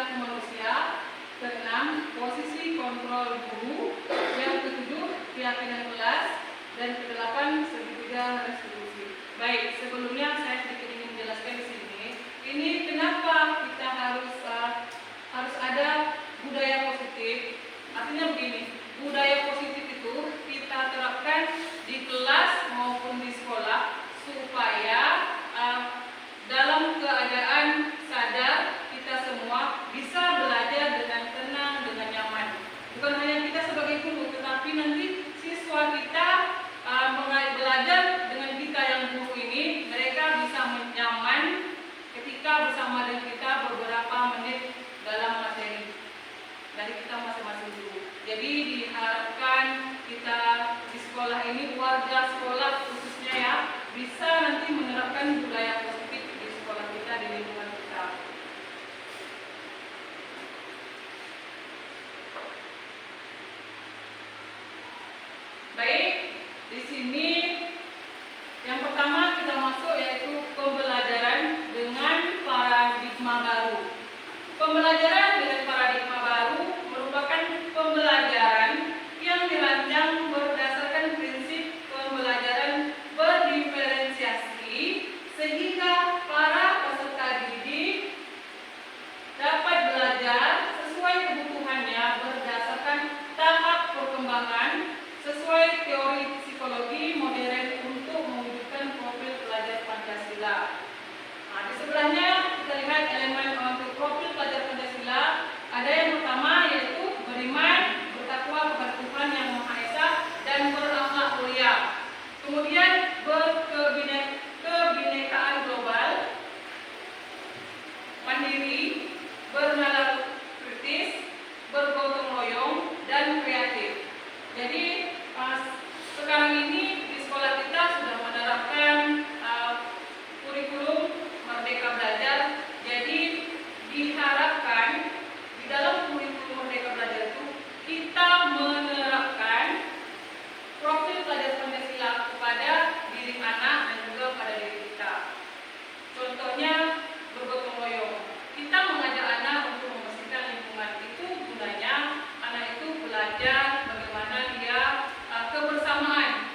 perilaku manusia. Keenam, posisi kontrol guru. Yang ketujuh, keyakinan kelas. Dan kedelapan, segitiga restitusi. Baik, sebelumnya saya sedikit ingin menjelaskan di sini. Ini kenapa kita harus ada budaya positif. Artinya begini, budaya positif itu kita terapkan di kelas maupun di sekolah supaya dalam keadaan sadar kita semua bisa belajar dengan tenang, dengan nyaman. Bukan hanya kita sebagai guru, tetapi nanti siswa kita belajar dengan kita yang guru ini, mereka bisa nyaman ketika bersama dengan kita beberapa menit dalam materi dari kita masing-masing guru. Jadi diharapkan kita di sekolah ini, warga sekolah khususnya ya, bisa nanti menerapkan budaya positif di sekolah kita, di lingkungan kita. Baik, di sini yang pertama kita masuk yaitu pembelajaran dengan paradigma baru. Pembelajaran dengan paradigma baru merupakan pembelajaran yang dirancang berdasarkan prinsip pembelajaran berdiferensiasi sehingga para peserta didik dapat belajar sesuai kebutuhannya berdasarkan tahap perkembangan sesuai teori psikologi modern untuk mewujudkan profil pelajar Pancasila. Nah, di sebelahnya kita lihat elemen untuk profil pelajar Pancasila. Ada yang pertama yaitu beriman, bertakwa kepada Tuhan Yang Maha Esa dan berakhlak mulia. Kemudian berkebinekaan global, mandiri, bernalar kritis, bergotong royong dan kreatif. Jadi sekarang ini di sekolah kita sudah menerapkan kurikulum Merdeka Belajar. Jadi diharapkan di dalam kurikulum Merdeka Belajar itu kita menerapkan profil pelajar Pancasila kepada diri anak dan juga pada diri kita. Contohnya bergotong royong. Kita mengajak anak untuk membersihkan lingkungan. Itu gunanya anak itu belajar bagaimana dia kebersamaan,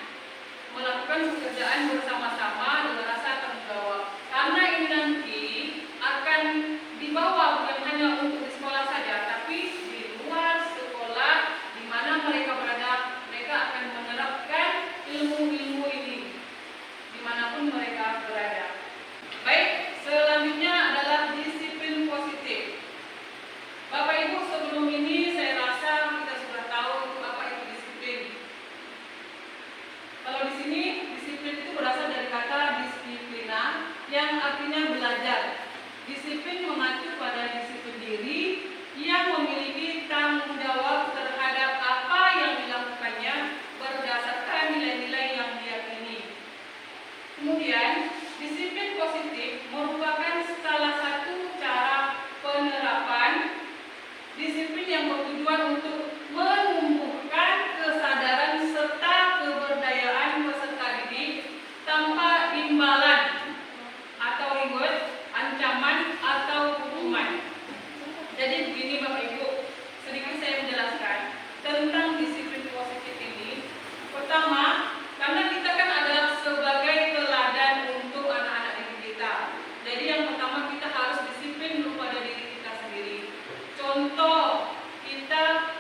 melakukan pekerjaan bersama-sama dengan rasa tanggung jawab. Karena ini nanti akan dibawa bukan hanya untuk di sekolah saja, tapi di luar sekolah di mana mereka berada, mereka akan menerapkan ilmu-ilmu ini dimanapun mereka berada. Baik, selanjutnya adalah disiplin positif. Bapak Ibu, sebelum ini saya rasa kita sudah tahu apa itu disiplin. Kalau di sini disiplin itu berasal dari kata disiplina yang artinya belajar. Disiplin mengacu pada disiplin diri yang memiliki tanggung jawab terhadap apa yang dilakukannya berdasarkan nilai-nilai yang diyakini. Kemudian, disiplin positif merupakan salah satu cara penerapan disiplin yang bertujuan untuk menumbuhkan kesadaran serta keberdayaan peserta didik tanpa imbalan atau reward, ancaman atau hukuman. Jadi begini Bapak Ibu, sedikit saya menjelaskan tentang disiplin positif ini. Pertama, karena kita kan adalah sebagai teladan untuk anak-anak didik kita. Jadi yang pertama kita harus disiplin dulu pada diri kita sendiri. Contoh, kita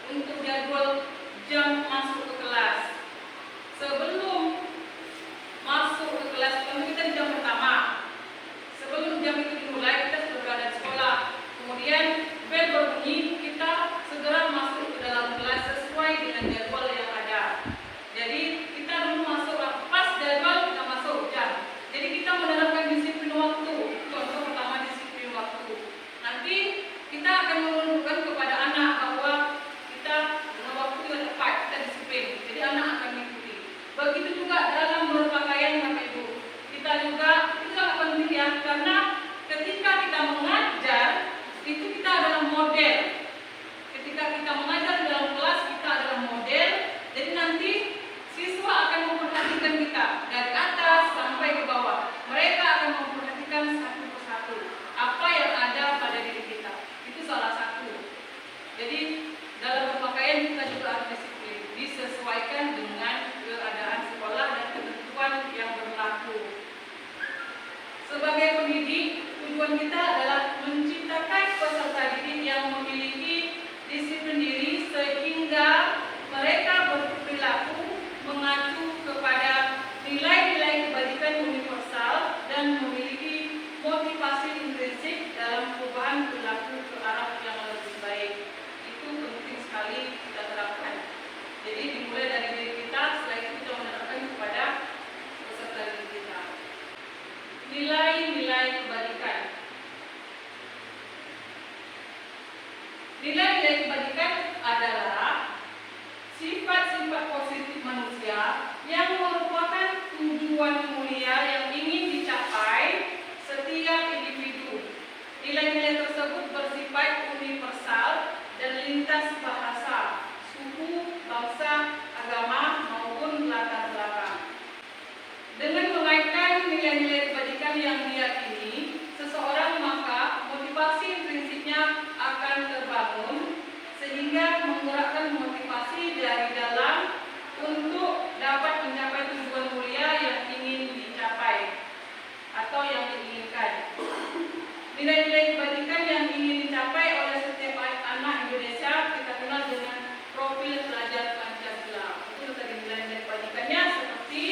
untuk jadwal jam masuk ke kelas. Sebelum masuk ke kelas, tentu kita di jam pertama. Sebelum jam itu dimulai, kita sudah berada di sekolah. Kemudian bel berbunyi, kita segera masuk ke dalam kelas sesuai dengan jadwal yang ada. Jadi mengacu kepada nilai-nilai kebajikan universal dan memiliki motivasi intrinsik dalam perubahan perilaku ke arah yang lebih baik. Itu penting sekali kita terapkan. Jadi dimulai dari diri kita, setelah itu kita menerapkan kepada peserta didik kita. Nilai-nilai kebajikan. Nilai-nilai kebajikan adalah sifat-sifat positif manusia yang merupakan tujuan mulia yang ingin dicapai setiap individu. Nilai-nilai tersebut bersifat universal dan lintas bahasa, suku, bangsa, agama, maupun latar belakang. Dengan mengaitkan nilai-nilai kebajikan yang diyakini seseorang, maka motivasi intrinsipnya akan terbangun sehingga menggerakkan motivasi dari dalam untuk dapat mencapai tujuan mulia yang ingin dicapai atau yang diinginkan. Nilai-nilai kebajikan yang ingin dicapai oleh setiap anak Indonesia kita kenal dengan profil pelajar Pancasila. Itu tadi nilai-nilai kebajikannya seperti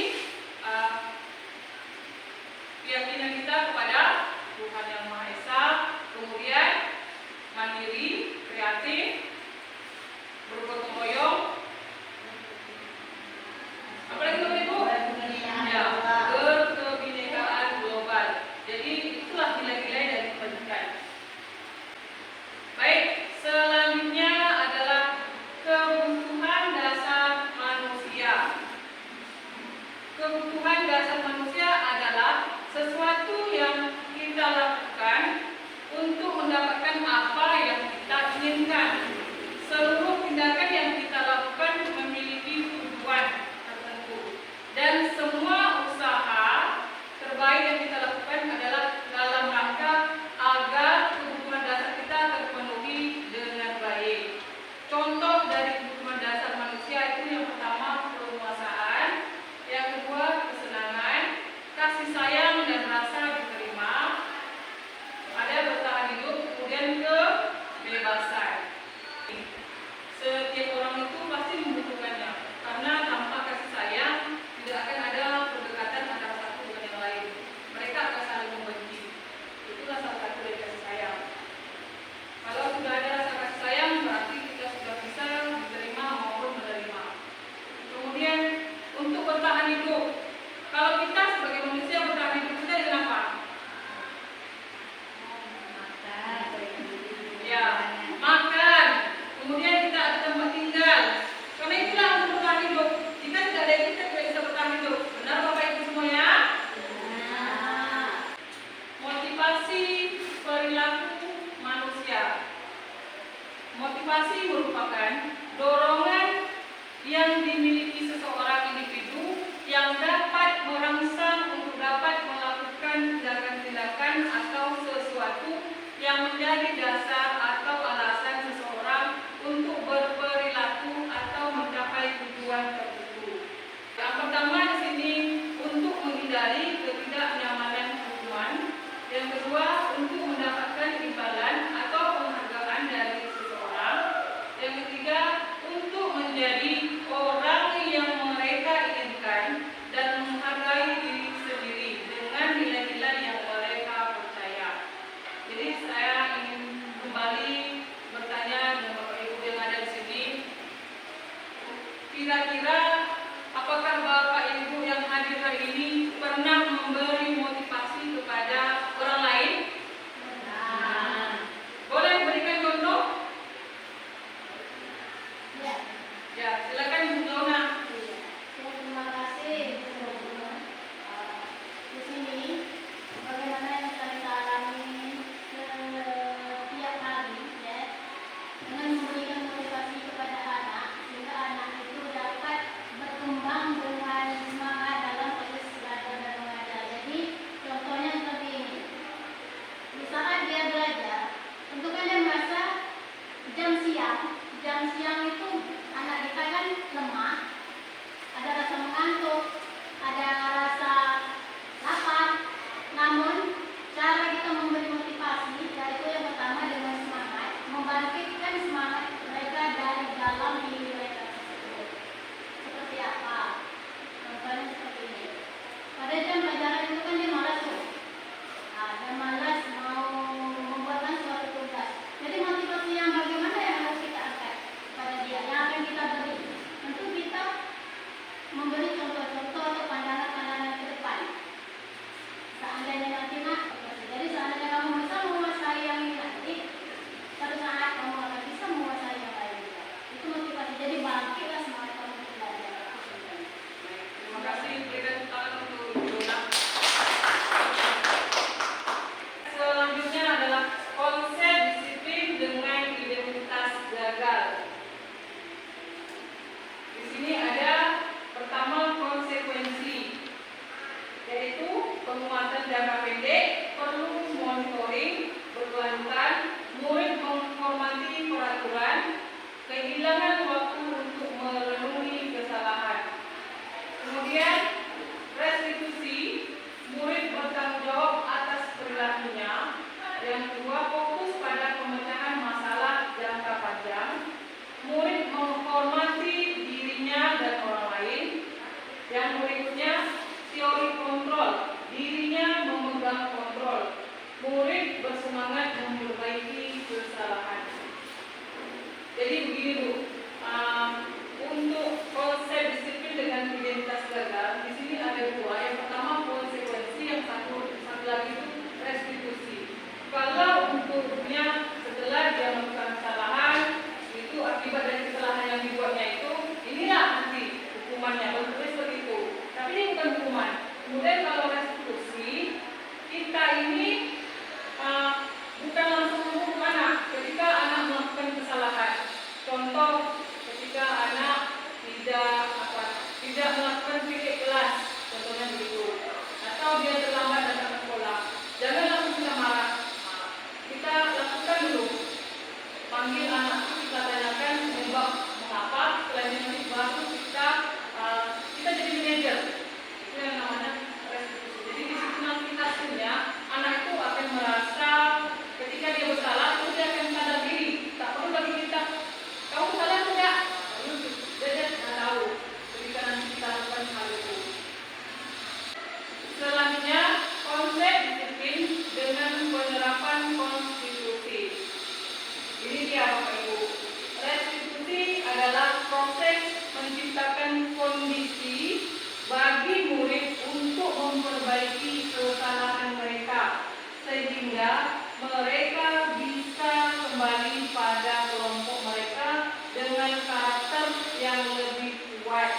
keyakinan kita kepada Tuhan Yang Maha Esa, kemudian mandiri, kreatif, bergotong royong, apalagi Bapak Ibu? Ya, berkebinekaan global. Jadi itulah nilai-nilai dari kebajikan. Baik, selanjutnya adalah kebutuhan dasar manusia. Kebutuhan dasar manusia adalah sesuatu yang kita lakukan untuk mendapatkan apa yang kita inginkan. Seluruh tindakan yang kita lakukan memiliki tujuan tertentu, dan semua usaha terbaik yang kita lakukan adalah dalam rangka agar kebutuhan dasar kita terpenuhi dengan baik. Contoh dari kebutuhan dasar manusia itu yang pertama penguasaan, yang kedua kesenangan, kasih sayang dan rasa diterima, ada bertahan hidup, kemudian kebebasan. Setiap orang itu pasti membutuhkannya, karena tanpa kasih sayang tidak akan ada pendekatan antara satu dengan yang lain. Mereka akan saling membenci. Itulah salah satu dari kasih sayang. Kalau sudah ada rasa kasih sayang, berarti kita sudah bisa diterima maupun menerima. Kemudian untuk bertahan hidup, kalau kita sebagai manusia bertahan hidup kita dengan apa? Ya, makan. Kemudian kita ada tempat tinggal. Karena itulah untuk bertahan hidup. Kita tidak ada yang kita tidak bisa bertahan hidup. Benar Bapak Ibu semua ya? Motivasi perilaku manusia. Motivasi merupakan dorongan yang dimiliki seseorang individu yang dapat merangsang untuk dapat melakukan tindakan-tindakan atau sesuatu yang menjadi dasar atau alasan seseorang untuk berperilaku atau mencapai tujuan tertentu. Yang pertama di sini untuk menghindari ketidaknyamanan hubungan. Yang kedua untuk mendapatkan imbalan atau penghargaan dari seseorang. Yang ketiga untuk menjadi orang yang mereka inginkan dan menghargai diri sendiri dengan nilai-nilai yang mereka percaya. Jadi saya ingin kembali bertanya dengan Bapak Ibu yang ada di sini, kira-kira apakah Bapak Ibu yang hadir hari ini pernah memberi motivasi kepada orang lain? Boleh berikan contoh? Ya, silakan Ibu Lona. Terima kasih. Di sini bagaimana yang kita alami setiap hari, ya, dengan memberikan motivasi kepada anak sehingga anak itu dapat berkembang dengan semangat dalam proses belajar dan mengajar. Jadi contohnya seperti ini. Di saat dia belajar, tentu kan dia merasa jam siang itu anak kita kan lemah, ada rasa mengantuk, ada rasa lapar. Namun cara kita memberi motivasi yaitu yang pertama dengan semangat, membangkitkan semangat mereka dari dalam diri mereka tersebut. Seperti apa? Yang berikutnya, teori kontrol. Dirinya memegang kontrol. Murid bersemangat memperbaiki kesalahan. Jadi begini Bu, untuk konsep disiplin dengan identitas gagal, di sini ada dua. Yang pertama konsekuensi, yang satu lagi itu restitusi. Kalau untuknya setelah dia melakukan kesalahan, itu akibat dari kesalahan yang dibuatnya itu, inilah nanti hukumannya, bentuknya seperti itu. Tapi ini bukan hukuman. Kemudian kalau restitusi, kita ini bukan langsung menghukum anak ketika anak melakukan kesalahan. Contoh, ketika anak tidak melakukan titik kelas, contohnya begitu, atau dia terlambat datang ke sekolah, jangan langsung kita marah. Kita lakukan dulu, panggil anak itu, kita tanyakan penyebab mengapa, setelah itu baru kita jadi manajer. Itu yang namanya restitusi. Jadi disiplinasitasnya anak itu akan merasa ketika dia bersalah, itu dia akan sadar diri. Tak perlu bagi kita, kamu salah tidak? Dia tahu ketika nanti kita lakukan hal itu. Selanjutnya, konsep disiplin dengan penerapan konstitusi. Ini dia Bapak Ibu. Restitusi adalah proses menciptakan kondisi bagi murid untuk memperbaiki kesalahan mereka sehingga mereka bisa kembali pada kelompok mereka dengan karakter yang lebih kuat.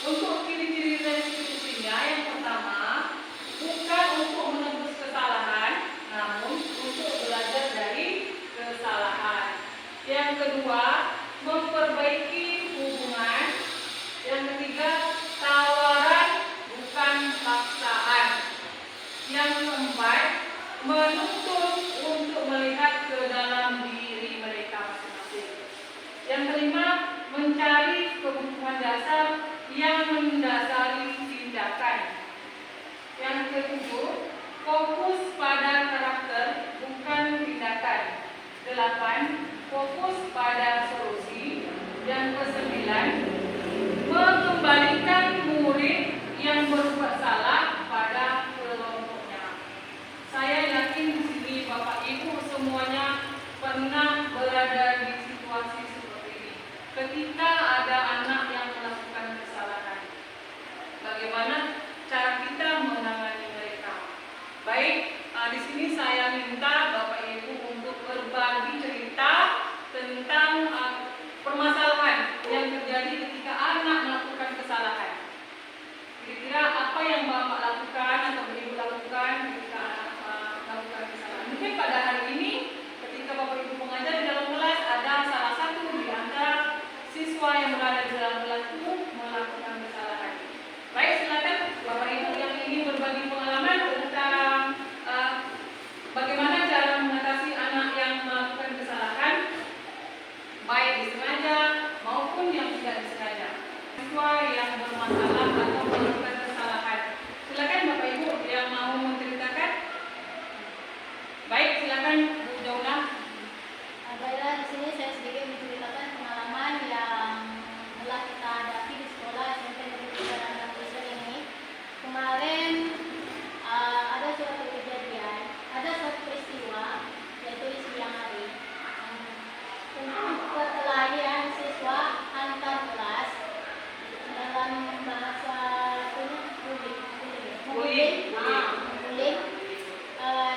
Untuk ciri-ciri restitusinya, yang pertama, bukan untuk menebus kesalahan, namun untuk belajar dari kesalahan. Yang kedua, memperbaiki hubungan. Yang ketiga, tawaran bukan paksaan. Yang keempat, menuntut untuk melihat ke dalam diri mereka masing-masing. Yang kelima, mencari kebutuhan dasar yang mendasari tindakan. Yang ketujuh, fokus pada karakter bukan tindakan. 8. Fokus pada solusi. Yang kesembilan, mengembalikan murid yang berbuat salah pada kelompoknya. Saya yakin di sini Bapak Ibu semuanya pernah berada di situasi seperti ini. Ketika ada anak yang melakukan kesalahan, bagaimana cara kita menangani mereka? Baik, di sini saya minta Bapak Ibu untuk berbagi cerita tentang permasalahan yang terjadi ketika anak melakukan kesalahan. Kira-kira apa yang Bapak lakukan atau Ibu lakukan ketika anak melakukan kesalahan? Mungkin pada hari ini ketika Bapak Ibu mengajar di dalam kelas, ada salah satu di antara siswa yang berada di dalam kelas itu melakukan kesalahan. Baik, silakan Bapak Ibu yang ingin berbagi pengalaman tentang bagaimana cara mengatasi anak yang melakukan kesalahan, baik disengaja maupun yang tidak disengaja. Siswa yang bermasalah atau melakukan kesalahan. Silakan Bapak Ibu yang mau menceritakan. Baik, silakan Bu Jauna. Baiklah, di sini saya sedikit menceritakan pengalaman yang telah kita hadapi di sekolah SMP Negeri 3 Randang Desa ini. Kemarin ada suatu kejadian, ada suatu peristiwa, yaitu di siang hari. Tentang perkelahian siswa antar kelas dalam bahasa bullying.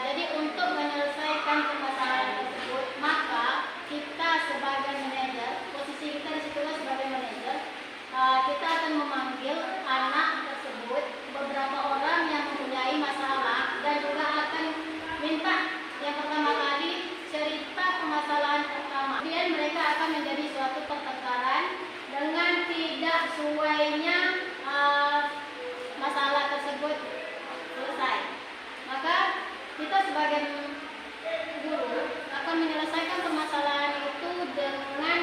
Jadi untuk menyelesaikan permasalahan tersebut, maka kita sebagai manajer, posisi kita di situlah sebagai manajer, kita akan memanggil anak tersebut, beberapa orang yang mempunyai masalah, dan juga akan minta yang pertama kali cerita permasalahan pertama. Kemudian mereka akan menjadi suatu pertengkaran dengan tidak sesuainya masalah tersebut selesai. Maka kita sebagai guru akan menyelesaikan permasalahan itu dengan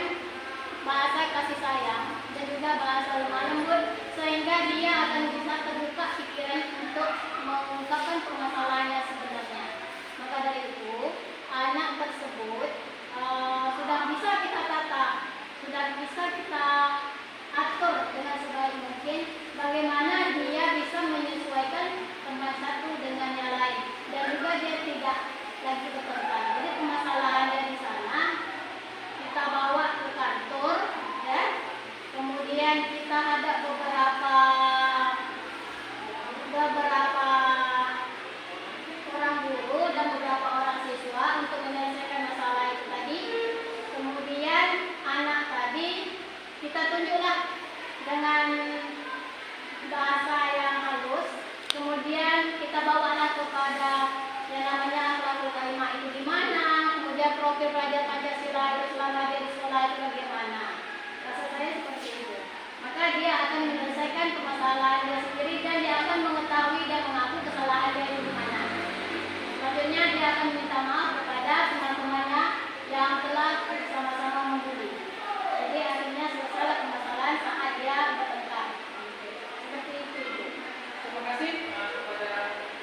bahasa kasih sayang dan juga bahasa lemah lembut, sehingga dia akan bisa terbuka pikiran untuk mengungkapkan permasalahannya sebenarnya. Maka dari itu, anak tersebut sudah bisa kita tata, sudah bisa kita atur dengan sebaik mungkin kesalahan dia sendiri dan dia akan mengetahui dan mengaku kesalahan dia di mana. Selanjutnya dia akan minta maaf kepada teman-temannya yang telah bersama-sama membuli. Jadi akhirnya selesai permasalahan saat dia bertengkar. Seperti itu. Terima kasih kepada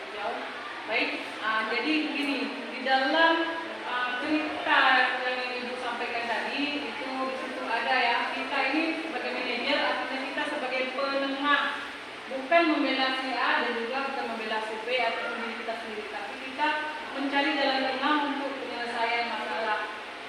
beliau. Baik, jadi begini, di dalam cerita yang Ibu sampaikan tadi itu di situ ada ya, kita ini sebagai manajer artinya kita sebagai penengah, bukan membela si A dan juga bukan membela si B atau diri kita sendiri, tapi kita mencari jalan tengah untuk penyelesaian masalah,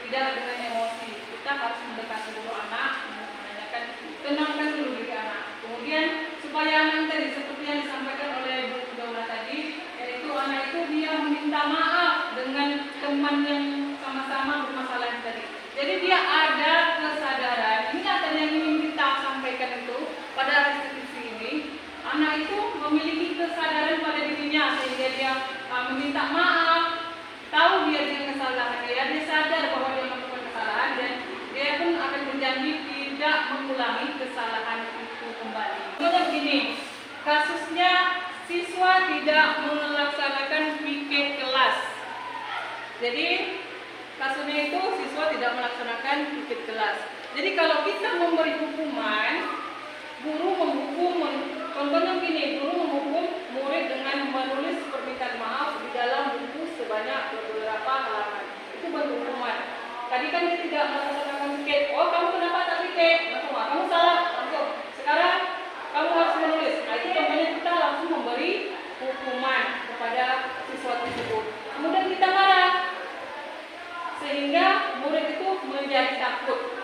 tidak dengan emosi. Kita harus mendekati dulu anak, menanyakan, tenangkan dulu diri anak. Kemudian supaya anak tadi seperti yang disampaikan oleh Bu Daula tadi, yaitu anak itu dia meminta maaf dengan teman yang sama-sama bermasalah tadi. Jadi dia ada kesadaran. Ini yang ingin kita sampaikan itu pada restitusi ini. Anak itu memiliki kesadaran pada dirinya sehingga dia meminta maaf, tahu dia dengan kesalahan dia sadar bahwa dia melakukan kesalahan dan dia pun akan berjanji tidak mengulangi kesalahan itu kembali. Contohnya begini, kasusnya siswa tidak melaksanakan piket kelas. Jadi kasusnya itu siswa tidak melaksanakan piket kelas. Jadi kalau kita memberi hukuman, guru menghukum, contohnya begini, guru menghukum murid dengan menulis permintaan maaf di dalam buku sebanyak beberapa halaman. Itu bentuk hukuman. Tadi kan dia tidak melaksanakan piket. Oh, kamu kenapa tak piket? Kamu salah. Langsung. Sekarang kamu harus menulis. Nah, itu contohnya kita langsung memberi hukuman kepada siswa tersebut. Kemudian kita marah sehingga murid itu menjadi takut.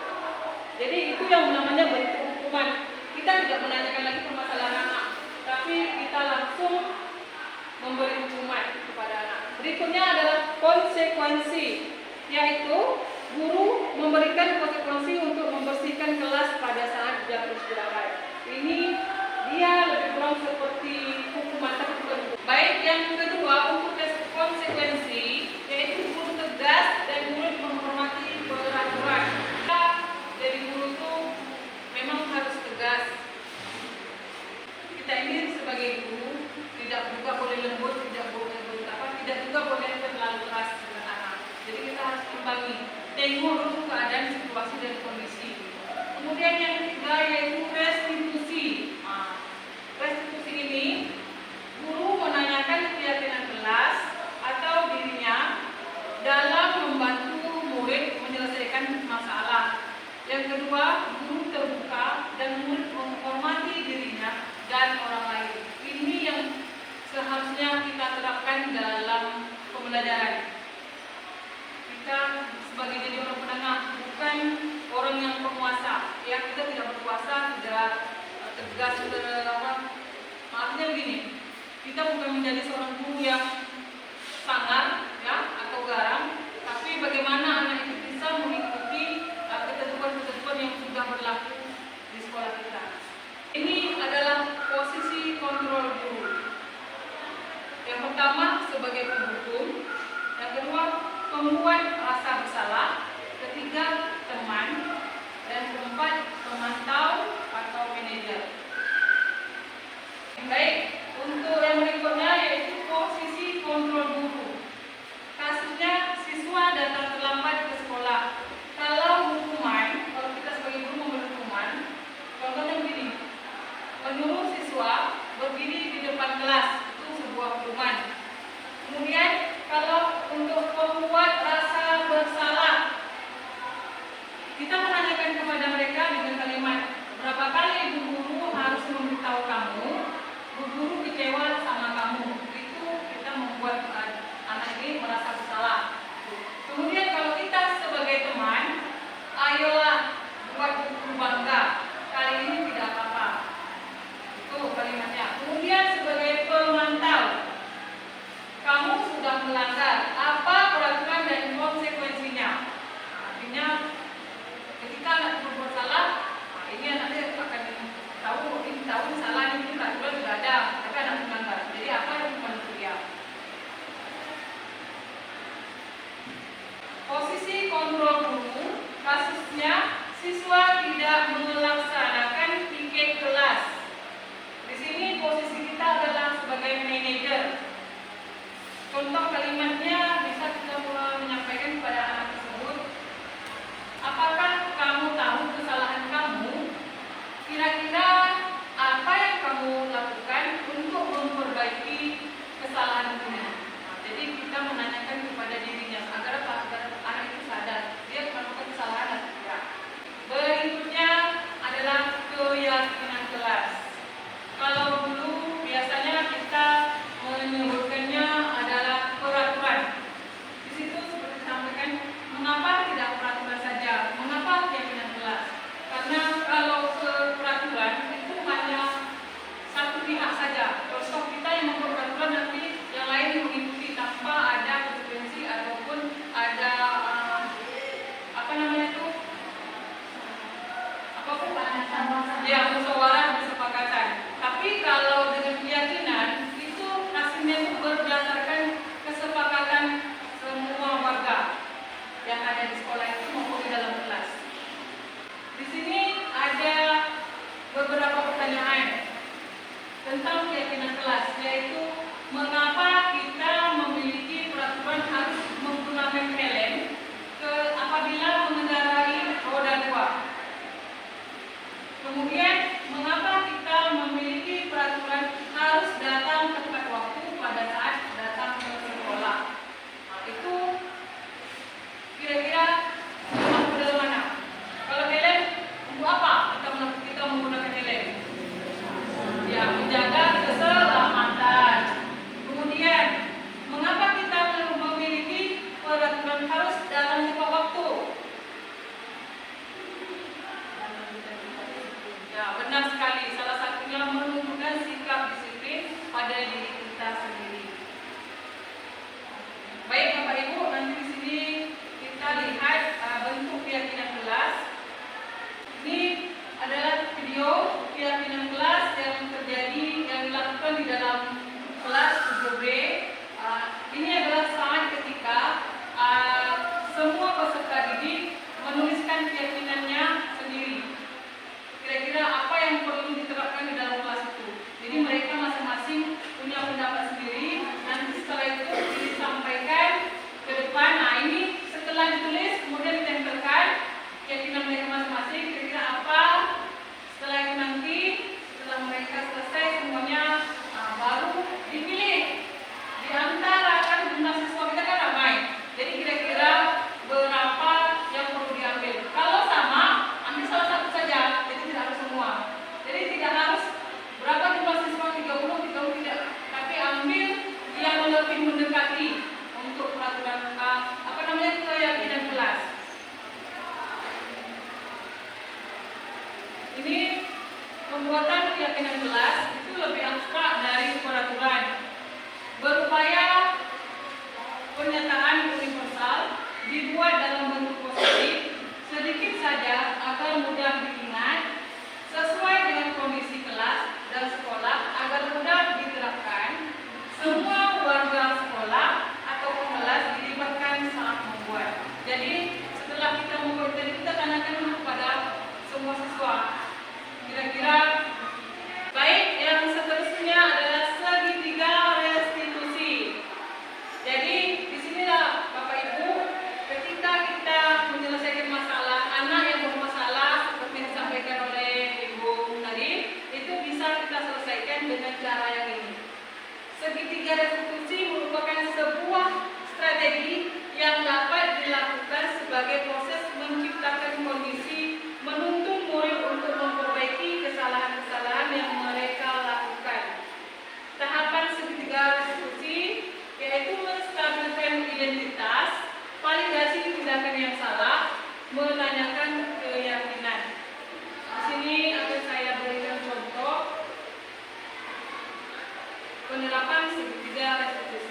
Jadi itu yang namanya bentuk hukuman. Kita tidak menanyakan lagi permasalahan anak, tapi kita langsung memberi hukuman kepada anak. Berikutnya adalah konsekuensi, yaitu guru memberikan konsekuensi untuk membersihkan kelas pada saat jam istirahat. Ini dia lebih kurang seperti hukuman, tapi bukan hukuman. Baik, yang kedua untuk konsekuensi, yaitu guru tegas dan murid menghormati peraturan. Kita dari guru itu memang harus tegas. Kita ini sebagai guru tidak juga boleh lembut, tidak juga boleh terlalu keras dengan anak. Jadi kita harus imbangi, tengok dulu keadaan, situasi dan kondisi. Kemudian yang ketiga yaitu restitusi. Restitusi ini guru menanyakan keyakinan kelas atau dirinya dalam membantu murid menyelesaikan masalah. Yang kedua, guru terbuka dan murid menghormati dirinya dan orang lain. Ini yang seharusnya kita terapkan dalam pembelajaran. Kita sebagai jadi orang penengah, bukan orang yang berkuasa. Ya, kita tidak berkuasa, tidak tegas, maafnya begini. Kita bukan menjadi seorang guru yang sangar, ya, atau garang, tapi bagaimana anak itu bisa mengikuti ketentuan-ketentuan yang sudah berlaku di sekolah kita. Ini adalah posisi kontrol guru. Yang pertama sebagai penghukum, yang kedua pembuat rasa bersalah, ketiga teman, dan keempat pemantau atau manajer. Baik, untuk yang berikutnya yaitu posisi kontrol guru. Kasusnya siswa datang terlambat ke sekolah. Kalau kita sebagai guru memberi hukuman, contohnya begini, menyuruh siswa berdiri di depan kelas, itu sebuah hukuman. Kemudian kalau untuk membuat rasa bersalah, kita menanyakan kepada mereka dengan kalimat, berapa tentang keyakinan kelas, yaitu mengapa kita memiliki peraturan harus menggunakan helm apabila mengendarai roda 2. Kemudian, mengapa kita memiliki peraturan harus datang tepat waktu pada saat datang ke sekolah. Nah, itu kira-kira masuk dalam mana? Kalau helm, untuk apa kita menggunakan helm? Ya, menjaga keselamatan. Kemudian, mengapa kita memiliki peraturan harus datang tepat waktu? Ya, benar sekali. Salah satunya menunjukkan sikap disiplin pada diri kita sendiri. Baik Bapak Ibu, nanti di sini kita lihat bentuk keyakinan kelas. Ini adalah video keyakinan kelas yang terjadi yang dilakukan di dalam kelas 7B. Ini adalah saat ketika semua peserta didik menuliskan keyakinannya sendiri. Kira-kira apa yang perlu diterapkan di dalam kelas itu. Jadi mereka masing-masing punya pendapat sendiri. Nanti setelah itu disampaikan ke depan. Nah, ini setelah ditulis kemudian ditempelkan keyakinan mereka masing-masing. Kira-kira apa? Setelah itu nanti setelah mereka selesai semuanya, baru dipilih di antara kan jumlah siswa kita kan ramai. Jadi kira-kira berapa yang perlu diambil. Kalau sama, ambil salah satu saja. Jadi tidak harus semua. Jadi tidak harus berapa jumlah siswa 30 tidak. Tapi ambil yang lebih mendekati untuk peraturan keyakinan kelas. Ini pembuatan keyakinan kelas itu lebih abstrak dari peraturan. Berupaya pernyataan universal dibuat dalam bentuk positif sedikit saja agar mudah diingat, sesuai dengan kondisi kelas dan sekolah agar mudah diterapkan. Semua warga sekolah atau kelas dilibatkan saat membuat. Jadi setelah kita membuat, jadi kita tanyakan dulu kepada semua siswa. Kira-kira baik. Yang seterusnya adalah segitiga restitusi. Jadi disinilah Bapak Ibu, ketika kita menyelesaikan masalah, anak yang bermasalah seperti yang disampaikan oleh Ibu tadi, itu bisa kita selesaikan dengan cara yang ini. Segitiga restitusi merupakan sebuah strategi yang dapat dilakukan sebagai proses menciptakan kondisi menuntun murid untuk memperbaiki kesalahan-kesalahan yang mereka lakukan. Tahapan segitiga restitusi yaitu menstabilkan identitas, validasi tindakan yang salah, menanyakan keyakinan. Di sini akan saya berikan contoh penerapan segitiga restitusi.